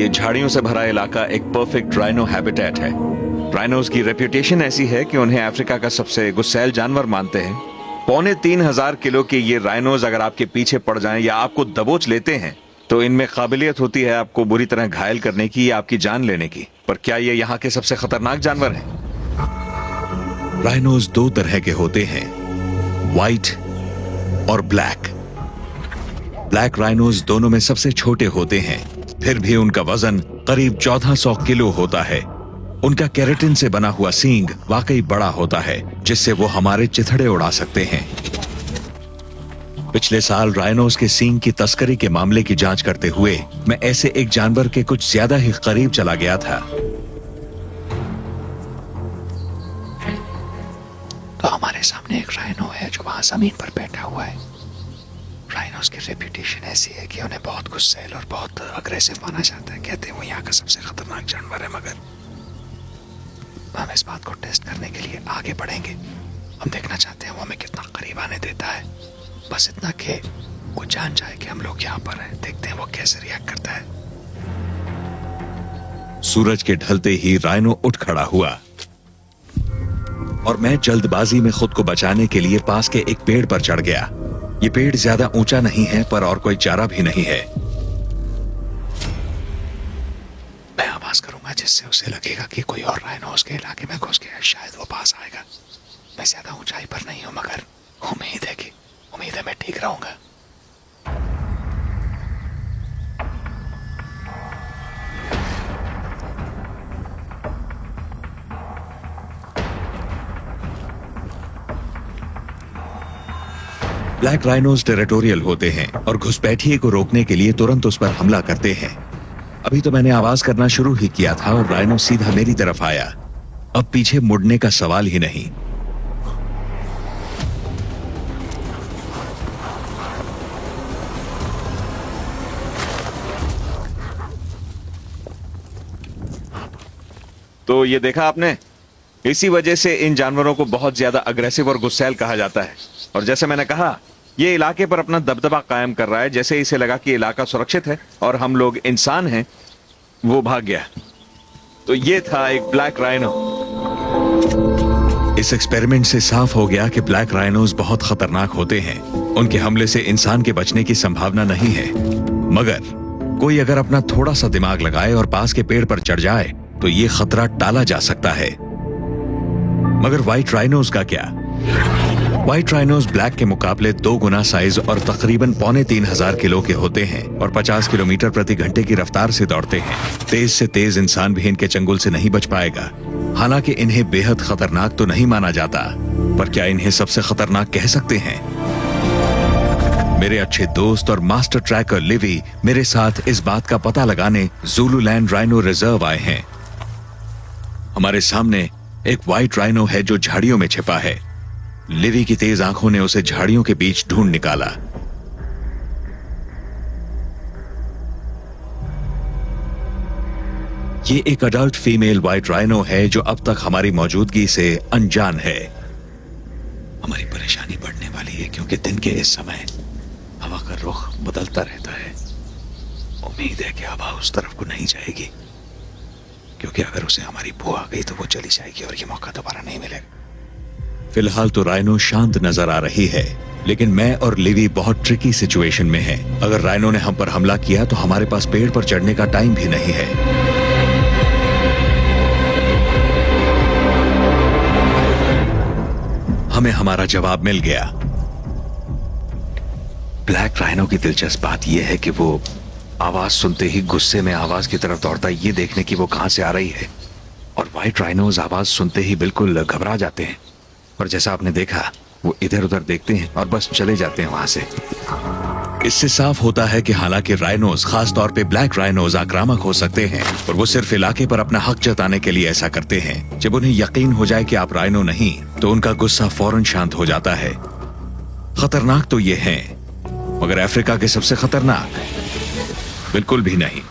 ये झाड़ियों से भरा इलाका एक परफेक्ट राइनो हैबिटेट है। राइनोज की रेप्यूटेशन ऐसी है कि उन्हें अफ्रीका का सबसे गुस्सैल जानवर मानते हैं। 3,500 किलो के ये राइनोज अगर आपके पीछे पड़ जाएं या आपको दबोच लेते हैं तो इनमें काबिलियत होती है आपको बुरी तरह घायल करने की या आपकी जान लेने की। पर क्या ये यहाँ के सबसे खतरनाक जानवर हैं? राइनोज दो तरह के होते हैं, व्हाइट और ब्लैक। ब्लैक राइनोज दोनों में सबसे छोटे होते हैं, फिर भी उनका वजन करीब 1400 किलो होता है। उनका केराटिन से बना हुआ सींग वाकई बड़ा होता है, जिससे वो हमारे चिथड़े उड़ा सकते हैं। पिछले साल राइनोज के सींग की तस्करी के मामले की जांच करते हुए मैं ऐसे एक जानवर के कुछ ज्यादा ही करीब चला गया था। तो हमारे सामने एक राइनो है जो वहां जमीन पर बैठा हुआ है। राइनोज की रेप्यूटेशन ऐसी है कि उन्हें बहुत गुस्सैल और बहुत अग्रेसिव माना जाता है। कहते हैं वो यहाँ का सबसे खतरनाक जानवर है। मगर हम इस बात को टेस्ट करने के लिए आगे बढ़ेंगे। हम देखना चाहते हैं वो हमें कितना करीब आने देता है। बस इतना कि वो जान जाए कि हम लोग यहाँ पर हैं। देखते हैं वो कैसे रिएक्ट करता है। सूरज के ढलते ही राइनो उठ खड़ा हुआ और मैं जल्दबाजी में खुद को बचाने के लिए पास के एक पेड़ पर चढ़ गया। ये पेड़ ज्यादा ऊंचा नहीं है पर और कोई चारा भी नहीं है। मैं आवाज करूंगा जिससे उसे लगेगा कि कोई और राइनो उसके इलाके में घुस गया। शायद वो पास आएगा। मैं ज्यादा ऊंचाई पर नहीं हूं मगर उम्मीद है मैं ठीक रहूंगा। ब्लैक राइनोज टेरिटोरियल होते हैं और घुसपैठिए को रोकने के लिए तुरंत उस पर हमला करते हैं। अभी तो मैंने आवाज करना शुरू ही किया था और राइनो सीधा मेरी तरफ आया। अब पीछे मुड़ने का सवाल ही नहीं। तो ये देखा आपने, इसी वजह से इन जानवरों को बहुत ज्यादा अग्रेसिव और गुस्सैल कहा जाता है। और जैसे मैंने कहा, ये इलाके पर अपना दबदबा कायम कर रहा है। जैसे इसे लगा कि इलाका सुरक्षित है और हम लोग इंसान हैं, वो भाग गया। तो ये था एक ब्लैक राइनो। इस एक्सपेरिमेंट से साफ हो गया कि ब्लैक राइनोज बहुत खतरनाक होते हैं। उनके हमले से इंसान के बचने की संभावना नहीं है, मगर कोई अगर अपना थोड़ा सा दिमाग लगाए और पास के पेड़ पर चढ़ जाए तो ये खतरा टाला जा सकता है। मगर व्हाइट राइनोज का क्या? व्हाइट राइनोज ब्लैक के मुकाबले 2 गुना साइज और तकरीबन 3,500 किलो के होते हैं और 50 किलोमीटर प्रति घंटे की रफ्तार से दौड़ते हैं। तेज से तेज इंसान भी इनके चंगुल से नहीं बच पाएगा। हालांकि इन्हें बेहद खतरनाक तो नहीं माना जाता, पर क्या इन्हें सबसे खतरनाक कह सकते हैं? मेरे अच्छे दोस्त और मास्टर ट्रैकर लिवी मेरे साथ इस बात का पता लगाने ज़ुलूलैंड राइनो रिजर्व आए हैं। हमारे सामने एक व्हाइट राइनो है जो झाड़ियों में छिपा है। लिवी की तेज आंखों ने उसे झाड़ियों के बीच ढूंढ निकाला। ये एक अडल्ट फीमेल व्हाइट राइनो है जो अब तक हमारी मौजूदगी से अनजान है। हमारी परेशानी बढ़ने वाली है क्योंकि दिन के इस समय हवा का रुख बदलता रहता है। उम्मीद है कि हवा उस तरफ को नहीं जाएगी, क्योंकि अगर उसे हमारी बू आ गई तो वो चली जाएगी और ये मौका दोबारा नहीं मिलेगा। फिलहाल तो राइनो शांत नजर आ रही है, लेकिन मैं और लिवी बहुत ट्रिकी सिचुएशन में हैं। अगर राइनो ने हम पर हमला किया तो हमारे पास पेड़ पर चढ़ने का टाइम भी नहीं है। हमें हमारा जवाब मिल गया। ब्लैक राइनो की दिलचस्प बात यह है कि वो आवाज सुनते ही गुस्से में आवाज की तरफ दौड़ता है, ये देखने की वो कहां से आ रही है। और व्हाइट राइनोज आवाज सुनते ही बिल्कुल घबरा जाते हैं और जैसा आपने देखा वो इधर उधर देखते हैं और बस चले जाते हैं वहां से। इससे साफ होता है कि हालांकि राइनोज, खास तौर पे ब्लैक राइनोज, आक्रामक हो सकते हैं और वो सिर्फ इलाके पर अपना हक जताने के लिए ऐसा करते हैं। जब उन्हें यकीन हो जाए कि आप राइनो नहीं तो उनका गुस्सा फौरन शांत हो जाता है। खतरनाक तो ये हैं, मगर अफ्रीका के सबसे खतरनाक बिल्कुल भी नहीं।